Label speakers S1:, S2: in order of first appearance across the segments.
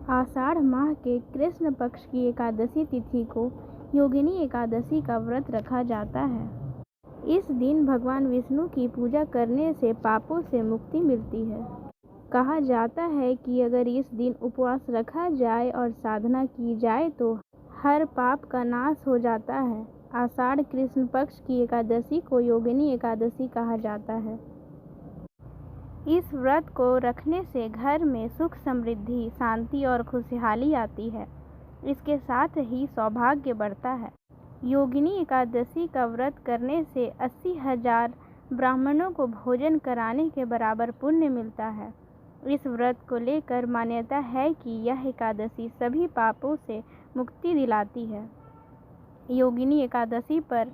S1: आषाढ़ माह के कृष्ण पक्ष की एकादशी तिथि को योगिनी एकादशी का व्रत रखा जाता है। इस दिन भगवान विष्णु की पूजा करने से पापों से मुक्ति मिलती है। कहा जाता है कि अगर इस दिन उपवास रखा जाए और साधना की जाए तो हर पाप का नाश हो जाता है। आषाढ़ कृष्ण पक्ष की एकादशी को योगिनी एकादशी कहा जाता है। इस व्रत को रखने से घर में सुख, समृद्धि, शांति और खुशहाली आती है। इसके साथ ही सौभाग्य बढ़ता है। योगिनी एकादशी का व्रत करने से 80,000 ब्राह्मणों को भोजन कराने के बराबर पुण्य मिलता है। इस व्रत को लेकर मान्यता है कि यह एकादशी सभी पापों से मुक्ति दिलाती है। योगिनी एकादशी पर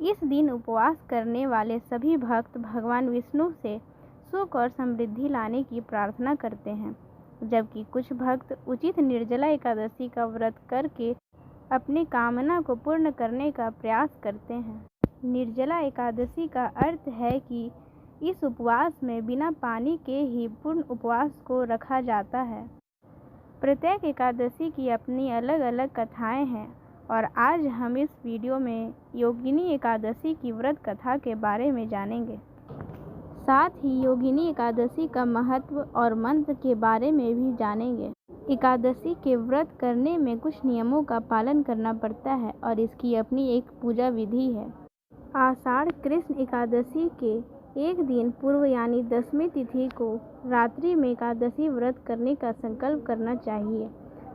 S1: इस दिन उपवास करने वाले सभी भक्त भगवान विष्णु से सुख और समृद्धि लाने की प्रार्थना करते हैं, जबकि कुछ भक्त उचित निर्जला एकादशी का व्रत करके अपनी कामना को पूर्ण करने का प्रयास करते हैं। निर्जला एकादशी का अर्थ है कि इस उपवास में बिना पानी के ही पूर्ण उपवास को रखा जाता है। प्रत्येक एकादशी की अपनी अलग अलग कथाएं हैं और आज हम इस वीडियो में योगिनी एकादशी की व्रत कथा के बारे में जानेंगे। साथ ही योगिनी एकादशी का महत्व और मंत्र के बारे में भी जानेंगे। एकादशी के व्रत करने में कुछ नियमों का पालन करना पड़ता है और इसकी अपनी एक पूजा विधि है। आषाढ़ कृष्ण एकादशी के एक दिन पूर्व यानी 10वीं तिथि को रात्रि में एकादशी व्रत करने का संकल्प करना चाहिए।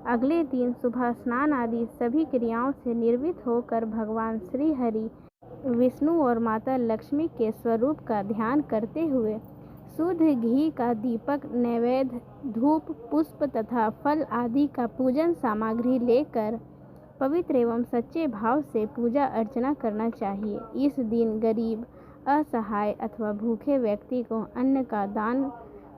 S1: अगले दिन सुबह स्नान आदि सभी क्रियाओं से निर्वृत्त होकर भगवान श्री हरि, विष्णु और माता लक्ष्मी के स्वरूप का ध्यान करते हुए शुद्ध घी का दीपक, नैवेद्य, धूप, पुष्प तथा फल आदि का पूजन सामग्री लेकर पवित्र एवं सच्चे भाव से पूजा अर्चना करना चाहिए। इस दिन गरीब, असहाय अथवा भूखे व्यक्ति को अन्न का दान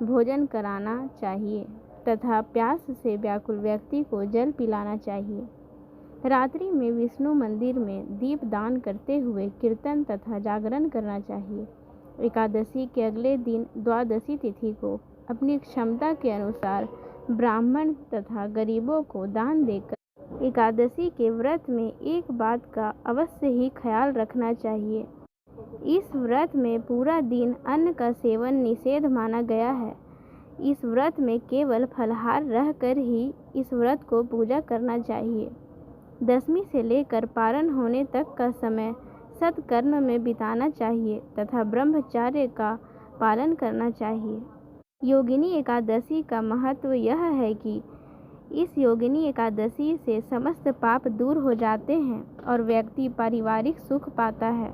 S1: भोजन कराना चाहिए तथा प्यास से व्याकुल व्यक्ति को जल पिलाना चाहिए। रात्रि में विष्णु मंदिर में दीप दान करते हुए कीर्तन तथा जागरण करना चाहिए। एकादशी के अगले दिन द्वादशी तिथि को अपनी क्षमता के अनुसार ब्राह्मण तथा गरीबों को दान देकर एकादशी के व्रत में एक बात का अवश्य ही ख्याल रखना चाहिए। इस व्रत में पूरा दिन अन्न का सेवन निषेध माना गया है। इस व्रत में केवल फलाहार रहकर ही इस व्रत को पूजा करना चाहिए। 10वीं से लेकर पारण होने तक का समय सत्कर्म में बिताना चाहिए तथा ब्रह्मचर्य का पालन करना चाहिए। योगिनी एकादशी का महत्व यह है कि इस योगिनी एकादशी से समस्त पाप दूर हो जाते हैं और व्यक्ति पारिवारिक सुख पाता है।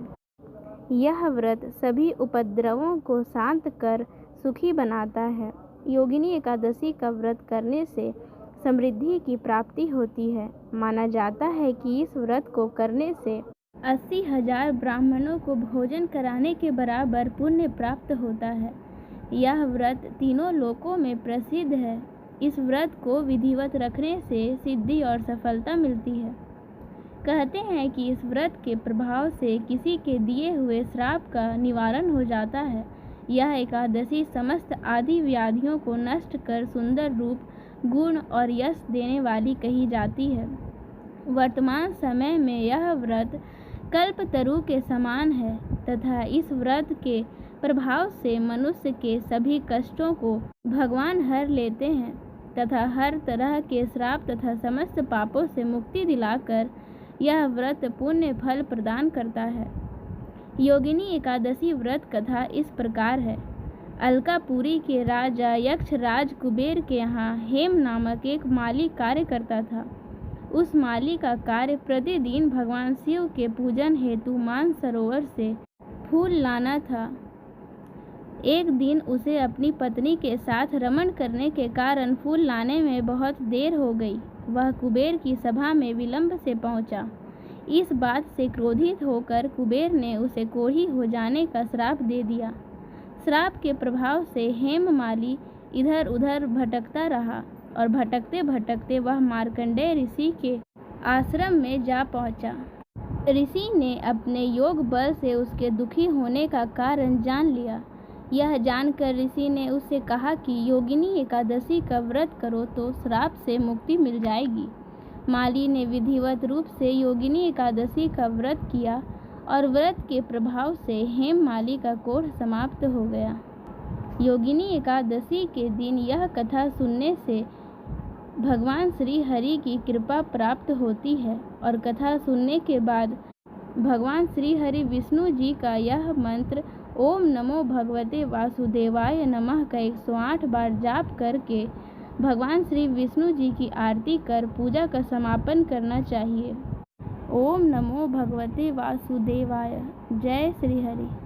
S1: यह व्रत सभी उपद्रवों को शांत कर सुखी बनाता है। योगिनी एकादशी का व्रत करने से समृद्धि की प्राप्ति होती है। माना जाता है कि इस व्रत को करने से 80,000 ब्राह्मणों को भोजन कराने के बराबर पुण्य प्राप्त होता है। यह व्रत तीनों लोकों में प्रसिद्ध है। इस व्रत को विधिवत रखने से सिद्धि और सफलता मिलती है। कहते हैं कि इस व्रत के प्रभाव से किसी के दिए हुए श्राप का निवारण हो जाता है। यह एकादशी समस्त आदि व्याधियों को नष्ट कर सुंदर रूप, गुण और यश देने वाली कही जाती है। वर्तमान समय में यह व्रत कल्पतरु के समान है तथा इस व्रत के प्रभाव से मनुष्य के सभी कष्टों को भगवान हर लेते हैं तथा हर तरह के श्राप तथा समस्त पापों से मुक्ति दिलाकर यह व्रत पुण्य फल प्रदान करता है। योगिनी एकादशी व्रत कथा इस प्रकार है। अलकापुरी के राजा यक्षराज कुबेर के यहाँ हेम नामक एक माली कार्य करता था। उस माली का कार्य प्रतिदिन भगवान शिव के पूजन हेतु मानसरोवर से फूल लाना था। एक दिन उसे अपनी पत्नी के साथ रमण करने के कारण फूल लाने में बहुत देर हो गई। वह कुबेर की सभा में विलंब से पहुंचा। इस बात से क्रोधित होकर कुबेर ने उसे कोढ़ी हो जाने का श्राप दे दिया। श्राप के प्रभाव से हेममाली इधर उधर भटकता रहा और भटकते भटकते वह मार्कंडेय ऋषि के आश्रम में जा पहुंचा। ऋषि ने अपने योग बल से उसके दुखी होने का कारण जान लिया। यह जानकर ऋषि ने उससे कहा कि योगिनी एकादशी का व्रत करो तो श्राप से मुक्ति मिल जाएगी। माली ने विधिवत रूप से योगिनी एकादशी का व्रत किया और व्रत के प्रभाव से हेममाली का कोढ़ समाप्त हो गया। योगिनी एकादशी के दिन यह कथा सुनने से भगवान श्री हरि की कृपा प्राप्त होती है और कथा सुनने के बाद भगवान श्री हरि विष्णु जी का यह मंत्र ओम नमो भगवते वासुदेवाय नमः का 108 बार जाप करके भगवान श्री विष्णु जी की आरती कर पूजा का समापन करना चाहिए। ओम नमो भगवते वासुदेवाय। जय श्री हरि।